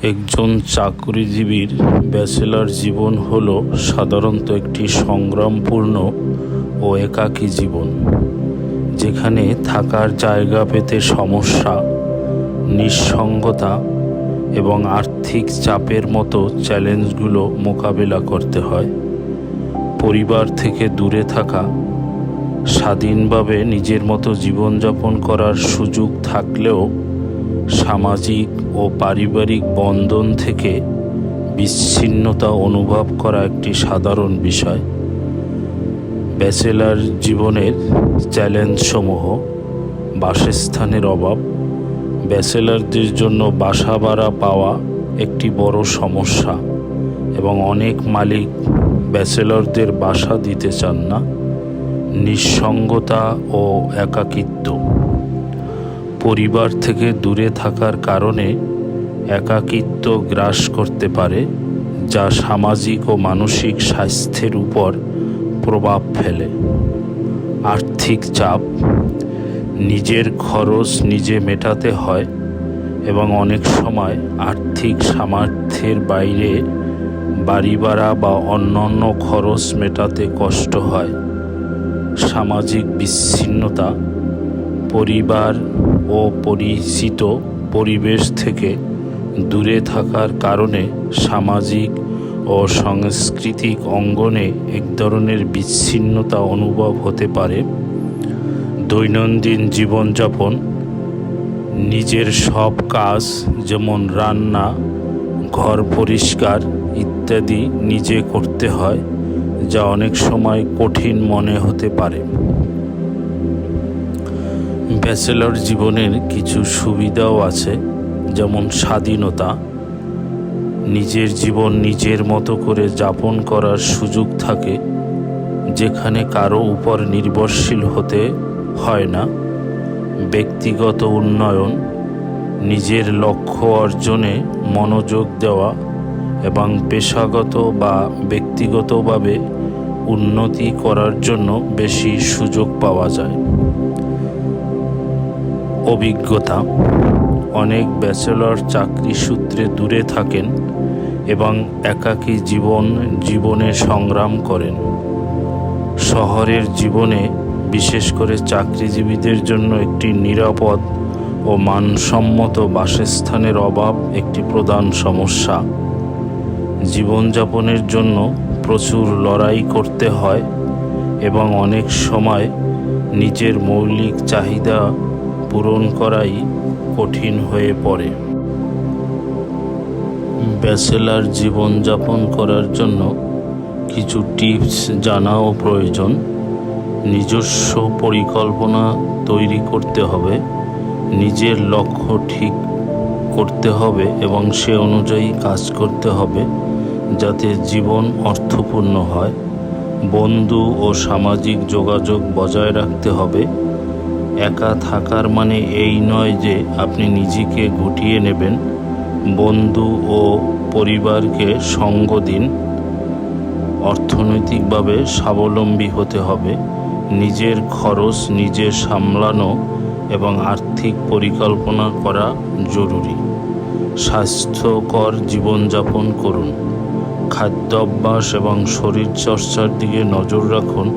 একজন চাকরিজীবীর ব্যাচেলর জীবন হলো সাধারণত একটি সংগ্রামপূর্ণ ও একাকী জীবন, যেখানে থাকার জায়গা পেতে সমস্যা, নিঃসঙ্গতা এবং আর্থিক চাপের মতো চ্যালেঞ্জগুলো মোকাবিলা করতে হয়। পরিবার থেকে দূরে থাকা, স্বাধীনভাবে নিজের মতো জীবনযাপন করার সুযোগ থাকলেও সামাজিক ও পারিবারিক বন্ধন থেকে বিচ্ছিন্নতা অনুভব করা একটি সাধারণ বিষয়। ব্যাচেলর জীবনের চ্যালেঞ্জসমূহ: বাসস্থানের অভাব। ব্যাচেলরদের জন্য বাসা ভাড়া পাওয়া একটি বড় সমস্যা এবং অনেক মালিক ব্যাচেলরদের বাসা দিতে চান না। নিঃসঙ্গতা ও একাকিত্ব। পরিবার থেকে দূরে থাকার কারণে একাকিত্ব গ্রাস করতে পারে, যা সামাজিক ও মানসিক স্বাস্থ্যের উপর প্রভাব ফেলে। আর্থিক চাপ। নিজের খরচ নিজে মেটাতে হয় এবং অনেক সময় আর্থিক সামর্থ্যের বাইরে বাড়ি ভাড়া বা অন্যান্য খরচ মেটাতে কষ্ট হয়। সামাজিক বিচ্ছিন্নতা। পরিবার ও পরিচিত পরিবেশ থেকে দূরে থাকার কারণে সামাজিক ও সাংস্কৃতিক অঙ্গনে এক ধরনের বিচ্ছিন্নতা অনুভব হতে পারে। দৈনন্দিন জীবনযাপন। নিজের সব কাজ যেমন রান্না, ঘর পরিষ্কার ইত্যাদি নিজে করতে হয়, যা অনেক সময় কঠিন মনে হতে পারে। ব্যাচেলর জীবনের কিছু সুবিধাও আছে, যেমন স্বাধীনতা। নিজের জীবন নিজের মতো করে যাপন করার সুযোগ থাকে, যেখানে কারো উপর নির্ভরশীল হতে হয় না। ব্যক্তিগত উন্নয়ন। নিজের লক্ষ্য অর্জনে মনোযোগ দেওয়া এবং পেশাগত বা ব্যক্তিগতভাবে উন্নতি করার জন্য বেশি সুযোগ পাওয়া যায়। অভিজ্ঞতা। অনেক ব্যাচেলর চাকরি সূত্রে দূরে থাকেন এবং একাকী জীবনে সংগ্রাম করেন। শহরের জীবনে, বিশেষ করে চাকরিজীবীদের জন্য, একটি নিরাপদ ও মানসম্মত বাসস্থানের অভাব একটি প্রধান সমস্যা। জীবনযাপনের জন্য প্রচুর লড়াই করতে হয় এবং অনেক সময় নিজের মৌলিক চাহিদা পূরণ করাই কঠিন হয়ে পড়ে। ব্যাচেলর জীবনযাপন করার জন্য কিছু টিপস জানাও প্রয়োজন। নিজস্ব পরিকল্পনা তৈরি করতে হবে, নিজের লক্ষ্য ঠিক করতে হবে এবং সে অনুযায়ী কাজ করতে হবে যাতে জীবন অর্থপূর্ণ হয়। বন্ধু ও সামাজিক যোগাযোগ বজায় রাখতে হবে। একা থাকার মানে এই নয় যে আপনি নিজেকে গুটিয়ে নেবেন। বন্ধু ও পরিবারকে সঙ্গ দিন। অর্থনৈতিকভাবে স্বাবলম্বী হতে হবে। নিজের খরচ নিজে সামলানো এবং আর্থিক পরিকল্পনা করা জরুরি। স্বাস্থ্যকর জীবনযাপন করুন। খাদ্যাভ্যাস এবং শরীরচর্চার দিকে নজর রাখুন,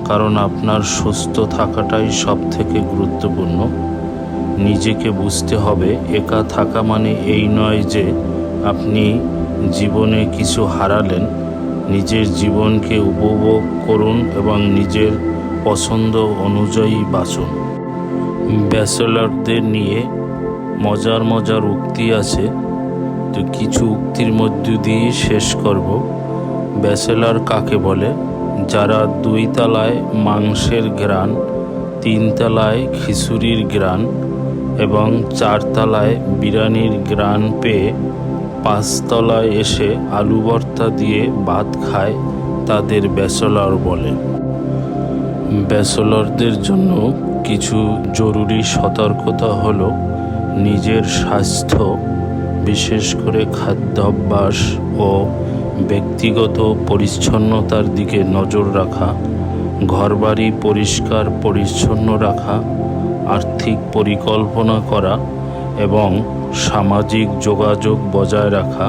কারণ আপনার সুস্থ থাকাটাই সবথেকে গুরুত্বপূর্ণ। নিজেকে বুঝতে হবে, একা থাকা মানে এই নয় যে আপনি জীবনে কিছু হারালেন। নিজের জীবনকে উপভোগ করুন এবং নিজের পছন্দ অনুযায়ী বাঁচুন। ব্যাচেলরদের নিয়ে মজার উক্তি আছে, তো কিছু উক্তির মধ্য দিয়ে শেষ করব। ব্যাচেলর কাকে বলে? যারা 2 তলায় মাংসের ঘ্রাণ, 3 তলায় খিচুড়ির ঘ্রাণ এবং 4 তলায় বিরিয়ানির ঘ্রাণ পেয়ে 5 তলায় এসে আলু ভর্তা দিয়ে ভাত খায়, তাদের ব্যাচেলর বলে। ব্যাচেলরদের জন্য কিছু জরুরি সতর্কতা হলো: নিজের স্বাস্থ্য, বিশেষ করে খাদ্যাভ্যাস ও ব্যক্তিগত পরিচ্ছন্নতার দিকে নজর রাখা, ঘরবাড়ি পরিষ্কার পরিচ্ছন্ন রাখা, আর্থিক পরিকল্পনা করা এবং সামাজিক যোগাযোগ বজায় রাখা,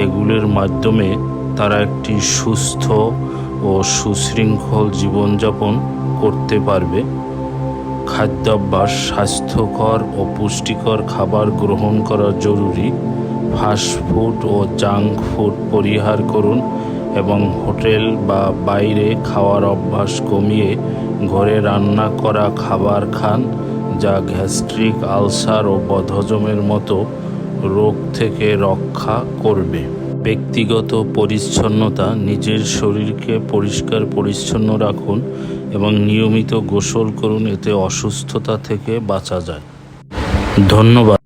এগুলির মাধ্যমে তারা একটি সুস্থ ও সুশৃঙ্খল জীবনযাপন করতে পারবে। খাদ্যাভ্যাস: স্বাস্থ্যকর ও পুষ্টিকর খাবার গ্রহণ করা জরুরি। ফাস্টফুড ও জাঙ্ক ফুড পরিহার করুন এবং হোটেল বা বাইরে খাওয়ার অভ্যাস কমিয়ে ঘরে রান্না করা খাবার খান, যা গ্যাস্ট্রিক আলসার ও বদহজমের মতো রোগ থেকে রক্ষা করবে। ব্যক্তিগত পরিচ্ছন্নতা: নিজের শরীরকে পরিষ্কার পরিচ্ছন্ন রাখুন এবং নিয়মিত গোসল করুন, এতে অসুস্থতা থেকে বাঁচা যায়। ধন্যবাদ।